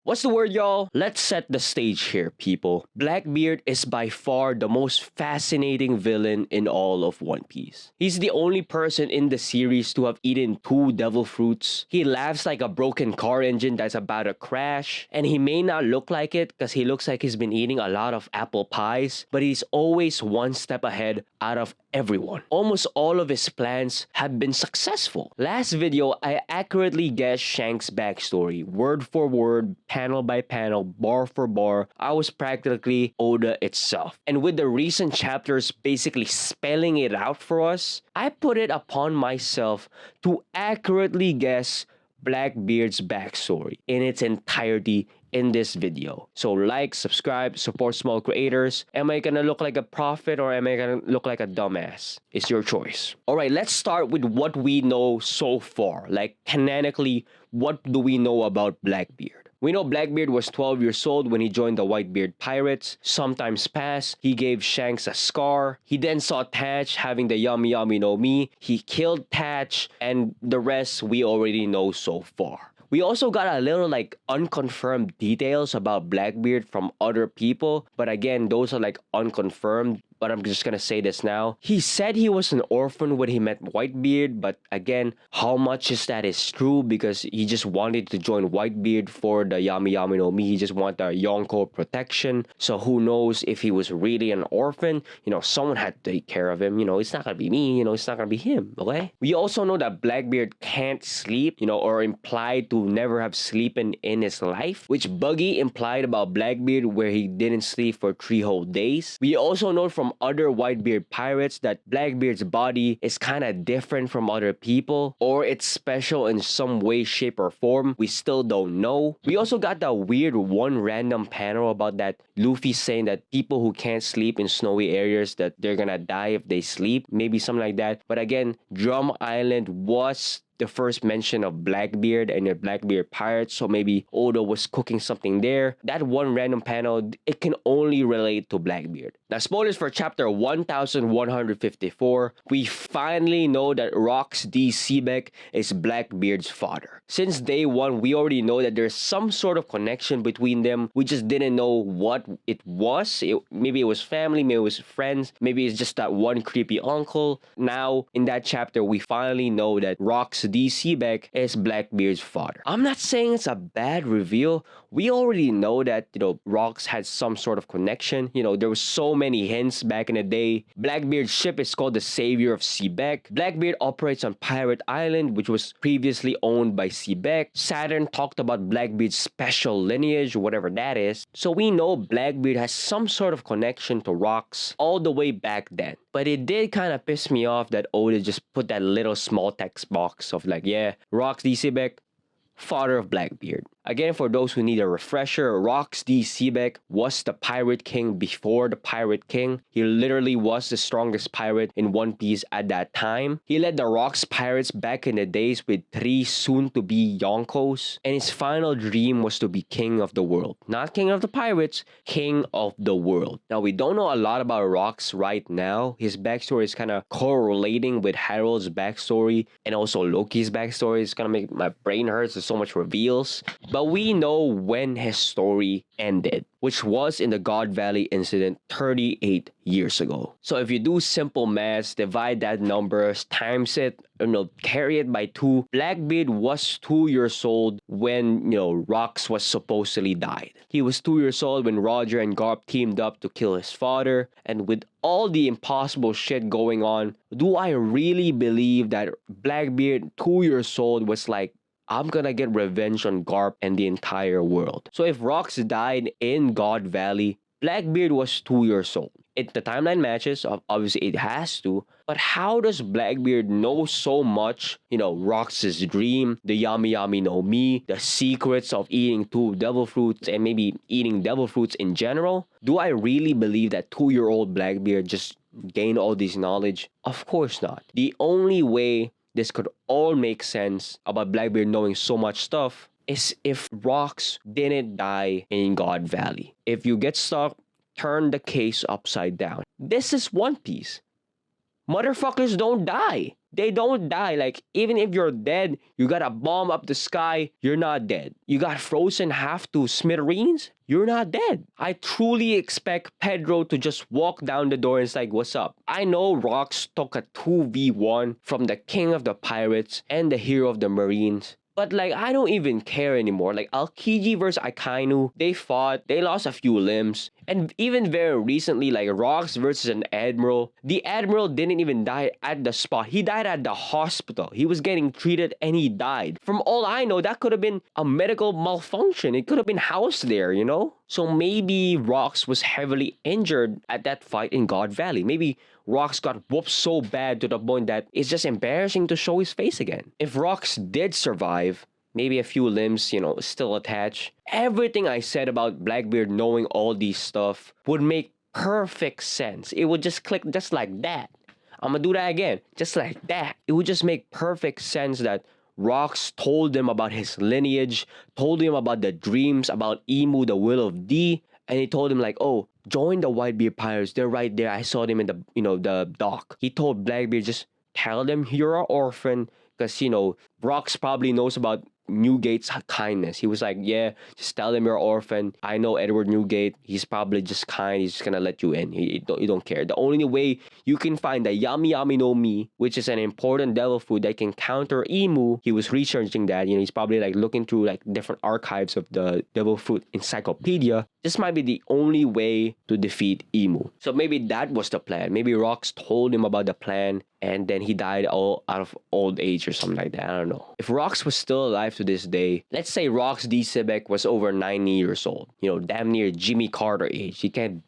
What's the word, y'all? Let's set the stage here, people. Blackbeard is by far the most fascinating villain in all of One Piece. He's the only person in the series to have eaten 2 devil fruits. He laughs like a broken car engine that's about to crash. And he may not look like it because he looks like he's been eating a lot of apple pies, but he's always one step ahead out of everyone. Almost all of his plans have been successful. Last video, I accurately guessed Shanks' backstory, word for word, panel by panel, bar for bar. I was practically Oda itself. And with the recent chapters basically spelling it out for us, I put it upon myself to accurately guess Blackbeard's backstory in its entirety in this video. So like, subscribe, support small creators. Am I gonna look like a prophet or am I gonna look like a dumbass? It's your choice. Alright, let's start with what we know so far. Like canonically, what do we know about Blackbeard? We know Blackbeard was 12 years old when he joined the Whitebeard Pirates. Sometimes passed, he gave Shanks a scar. He then saw Tatch having the Yami Yami no Mi. He killed Tatch, and the rest we already know so far. We also got a little like unconfirmed details about Blackbeard from other people, but again, those are like unconfirmed. But I'm just gonna say this now. He said he was an orphan when he met Whitebeard, but again, how much is that is true? Because he just wanted to join Whitebeard for the Yami Yami no Mi. He just wanted the Yonko protection. So who knows if he was really an orphan? You know, someone had to take care of him. You know, it's not gonna be me. You know, it's not gonna be him. Okay. We also know that Blackbeard can't sleep. You know, or implied to never have sleeping in his life, which Buggy implied about Blackbeard, where he didn't sleep for 3 whole days. We also know from other Whitebeard pirates that Blackbeard's body is kind of different from other people, or it's special in some way, shape, or form. We still don't know. We also got that weird one random panel about that Luffy saying that people who can't sleep in snowy areas, that they're gonna die if they sleep. Maybe something like that. But again, Drum Island was the first mention of Blackbeard and the Blackbeard pirates, so maybe Oda was cooking something there. That one random panel, it can only relate to Blackbeard. Now, spoilers for chapter 1154. We finally know that Rox D. Seebeck is Blackbeard's father. Since day one, we already know that there's some sort of connection between them. We just didn't know what it was. Maybe it was family, maybe it was friends, maybe it's just that one creepy uncle. Now, in that chapter, we finally know that Rox D. Seebeck is Blackbeard's father. I'm not saying it's a bad reveal. We already know that, you know, Rox had some sort of connection. You know, there were so many hints back in the day. Blackbeard's ship is called the Savior of Seebeck. Blackbeard operates on Pirate Island, which was previously owned by Seebeck. Saturn talked about Blackbeard's special lineage, whatever that is. So we know Blackbeard has some sort of connection to Rox all the way back then. But it did kind of piss me off that Oda just put that little small text box of like, yeah, Rox D. Seebeck, father of Blackbeard. Again, for those who need a refresher, Rox D. Seebeck was the Pirate King before the Pirate King. He literally was the strongest pirate in One Piece at that time. He led the Rox pirates back in the days with 3 soon-to-be Yonkos, and his final dream was to be king of the world. Not king of the pirates, king of the world. Now, we don't know a lot about Rox right now. His backstory is kind of correlating with Harold's backstory and also Loki's backstory. It's gonna make my brain hurt. There's so much reveals. But we know when his story ended, which was in the God Valley incident 38 years ago. So if you do simple math, divide that number, times it, carry it by 2. Blackbeard was 2 years old when, Rox was supposedly died. He was 2 years old when Roger and Garp teamed up to kill his father. And with all the impossible shit going on, do I really believe that Blackbeard, 2 years old, was like, I'm gonna get revenge on Garp and the entire world? So if Rox died in God Valley, Blackbeard was 2 years old. The timeline matches, obviously it has to, but how does Blackbeard know so much, Rox's dream, the Yami Yami no Mi, the secrets of eating 2 devil fruits, and maybe eating devil fruits in general? Do I really believe that 2-year-old Blackbeard just gained all this knowledge? Of course not. The only way this could all make sense about Blackbeard knowing so much stuff is if Rox didn't die in God Valley. If you get stuck, turn the case upside down. This is One Piece. Motherfuckers don't die. They don't die. Like, even if you're dead, you got a bomb up the sky, you're not dead. You got frozen half to smithereens, you're not dead. I truly expect Pedro to just walk down the door and it's like, what's up? I know Rocks took a 2v1 from the king of the pirates and the hero of the marines. But like, I don't even care anymore. Like, Aokiji versus Akainu, they fought, they lost a few limbs. And even very recently, like Rocks versus an admiral, the admiral didn't even die at the spot. He died at the hospital. He was getting treated and he died. From all I know, that could have been a medical malfunction. It could have been housed there, you know? So maybe Rocks was heavily injured at that fight in God Valley. Maybe Rocks got whooped so bad to the point that it's just embarrassing to show his face again. If Rocks did survive, maybe a few limbs, you know, still attached, everything I said about Blackbeard knowing all these stuff would make perfect sense. It would just click just like that. I'm gonna do that again, just like that. It would just make perfect sense that Rocks told them about his lineage, told him about the dreams, about Imu, the will of D, and he told him like, oh, join the Whitebeard Pirates. They're right there. I saw them in the, you know, the dock. He told Blackbeard, just tell them you're an orphan, because, you know, Rocks probably knows about Newgate's kindness. He was like, yeah, just tell him you're an orphan. I know Edward Newgate. He's probably just kind. He's just gonna let you in. He don't care. The only way you can find the Yami Yami no Mi, which is an important devil food that can counter Imu, he was researching that. You know, he's probably like looking through like different archives of the devil fruit encyclopedia. This might be the only way to defeat Imu. So maybe that was the plan. Maybe Rocks told him about the plan and then he died all out of old age or something like that. I don't know. If Rocks was still alive to this day, let's say Rocks D. Sibek was over 90 years old. You know, damn near Jimmy Carter age. He can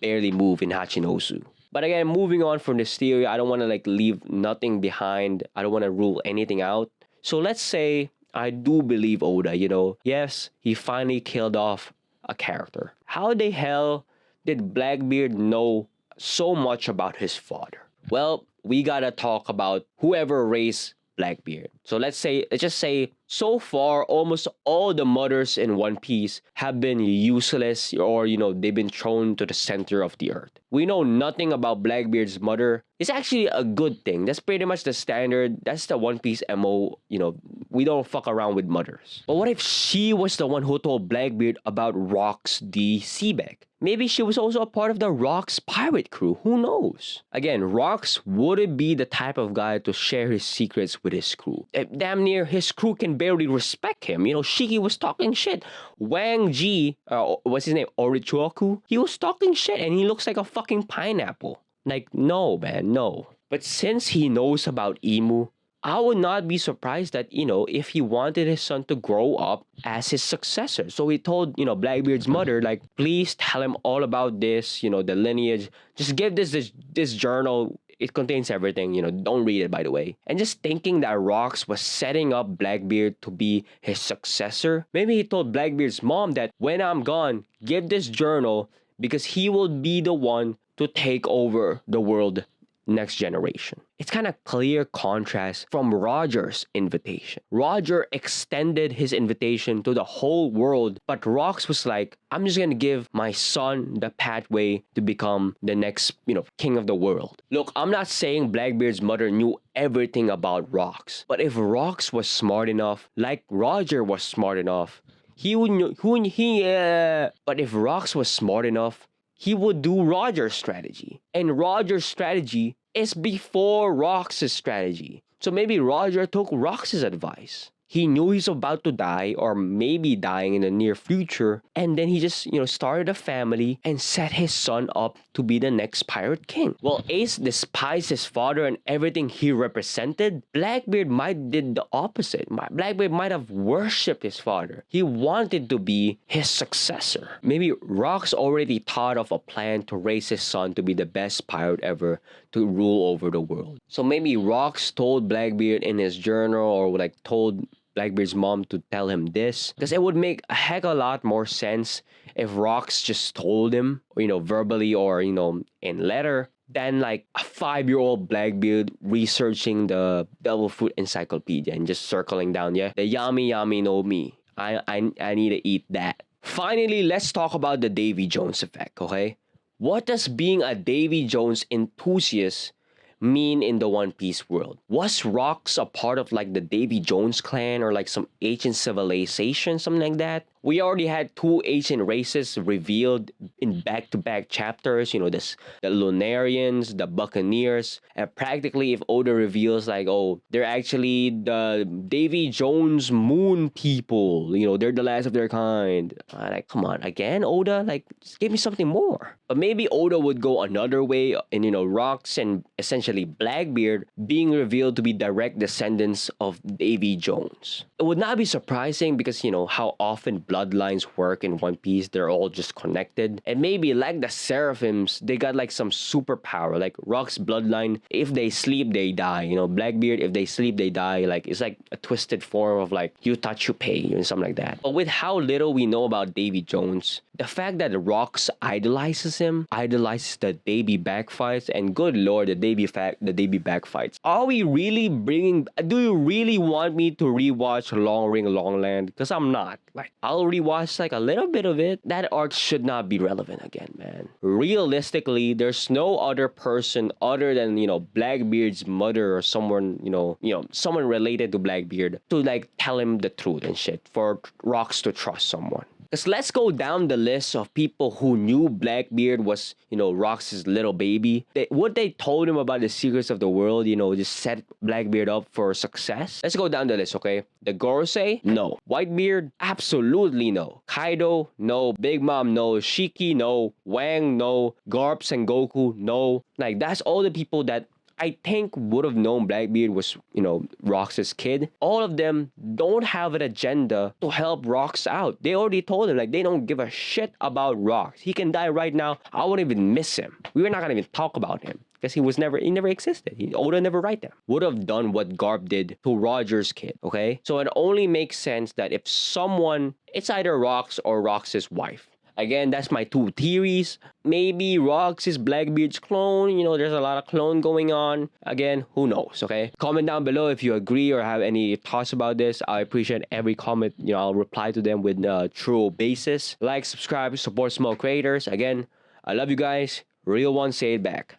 barely move in Hachinosu. But again, moving on from this theory, I don't want to like leave nothing behind. I don't want to rule anything out. So let's say I do believe Oda, you know. Yes, he finally killed off a character. How the hell did Blackbeard know so much about his father? Well, we gotta talk about whoever raised Blackbeard. So let's just say, so far, almost all the mothers in One Piece have been useless or, you know, they've been thrown to the center of the earth. We know nothing about Blackbeard's mother. It's actually a good thing. That's pretty much the standard. That's the One Piece MO, you know, we don't fuck around with mothers. But what if she was the one who told Blackbeard about Rocks D. Seabeck? Maybe she was also a part of the Rocks pirate crew. Who knows? Again, Rocks wouldn't be the type of guy to share his secrets with his crew. Damn near his crew can barely respect him. You know, Shiki was talking shit. Wang Ji, what's his name? Orichoku? He was talking shit and he looks like a fucking pineapple. Like, no, man, no. But since he knows about Imu, I would not be surprised that, you know, if he wanted his son to grow up as his successor. So he told, you know, Blackbeard's mother, like, please tell him all about this, you know, the lineage. Just give this journal. It contains everything, you know, don't read it, by the way. And just thinking that Rocks was setting up Blackbeard to be his successor. Maybe he told Blackbeard's mom that when I'm gone, give this journal because he will be the one to take over the world next generation. It's kind of clear contrast from Roger's invitation. Roger extended his invitation to the whole world, but Rocks was like, I'm just gonna give my son the pathway to become the next, you know, king of the world. Look, I'm not saying Blackbeard's mother knew everything about Rocks, but if Rocks was smart enough, like Roger was smart enough, but if Rocks was smart enough, he would do Roger's strategy. And Roger's strategy is before Rocks' strategy. So maybe Roger took Rocks' advice. He knew he's about to die or maybe dying in the near future. And then he just, you know, started a family and set his son up to be the next pirate king. Well, Ace despised his father and everything he represented. Blackbeard might did the opposite. Blackbeard might have worshipped his father. He wanted to be his successor. Maybe Rocks already thought of a plan to raise his son to be the best pirate ever to rule over the world. So maybe Rocks told Blackbeard in his journal or like told Blackbeard's mom to tell him this, because it would make a heck of a lot more sense if Rocks just told him, you know, verbally or, you know, in letter, than like a 5-year-old Blackbeard researching the Devil Fruit Encyclopedia and just circling down, yeah, the Yami Yami no Mi. I need to eat that. Finally, let's talk about the Davy Jones effect, okay? What does being a Davy Jones enthusiast mean in the One Piece world? Was Rocks a part of like the Davy Jones clan or like some ancient civilization, something like that? We already had two ancient races revealed in back-to-back chapters. You know, the Lunarians, the Buccaneers, and practically if Oda reveals like, oh, they're actually the Davy Jones Moon people. You know, they're the last of their kind. Like, come on, again, Oda? Like, just give me something more. But maybe Oda would go another way, and you know, Rocks and essentially Blackbeard being revealed to be direct descendants of Davy Jones. It would not be surprising because you know how often bloodlines work in One Piece. They're all just connected. And maybe like the Seraphims, they got like some superpower. Like Rock's bloodline, if they sleep, they die. You know, Blackbeard, if they sleep, they die. Like it's like a twisted form of like you touch, you pay, and something like that. But with how little we know about Davy Jones, the fact that Rocks idolizes him, idolizes the Davy backfights, and good lord, the Davy backfights. Are we really bringing? Do you really want me to rewatch Long Ring Long Land? Because I'm not. Like I'll rewatch like a little bit of it. That arc should not be relevant again, man. Realistically, there's no other person other than you know Blackbeard's mother or someone someone related to Blackbeard to like tell him the truth and shit for Rocks to trust someone. Because let's go down the list of people who knew Blackbeard was, you know, Rox's little baby. What they told him about the secrets of the world, you know, just set Blackbeard up for success. Let's go down the list, okay? The Gorosei? No. Whitebeard? Absolutely no. Kaido? No. Big Mom? No. Shiki? No. Wang? No. Garp and Goku? No. Like, that's all the people that I think would have known Blackbeard was, you know, Rox's kid. All of them don't have an agenda to help Rox out. They already told him, like, they don't give a shit about Rox. He can die right now. I wouldn't even miss him. We were not gonna even talk about him. Because he never existed. Oda never write them. Would have done what Garp did to Roger's kid, okay? So it only makes sense that if someone, it's either Rox or Rox's wife. Again, that's my two theories. Maybe Rox is Blackbeard's clone. You know, there's a lot of clone going on. Again, who knows, okay? Comment down below if you agree or have any thoughts about this. I appreciate every comment. You know, I'll reply to them with true basis. Like, subscribe, support small creators. Again, I love you guys. Real one, say it back.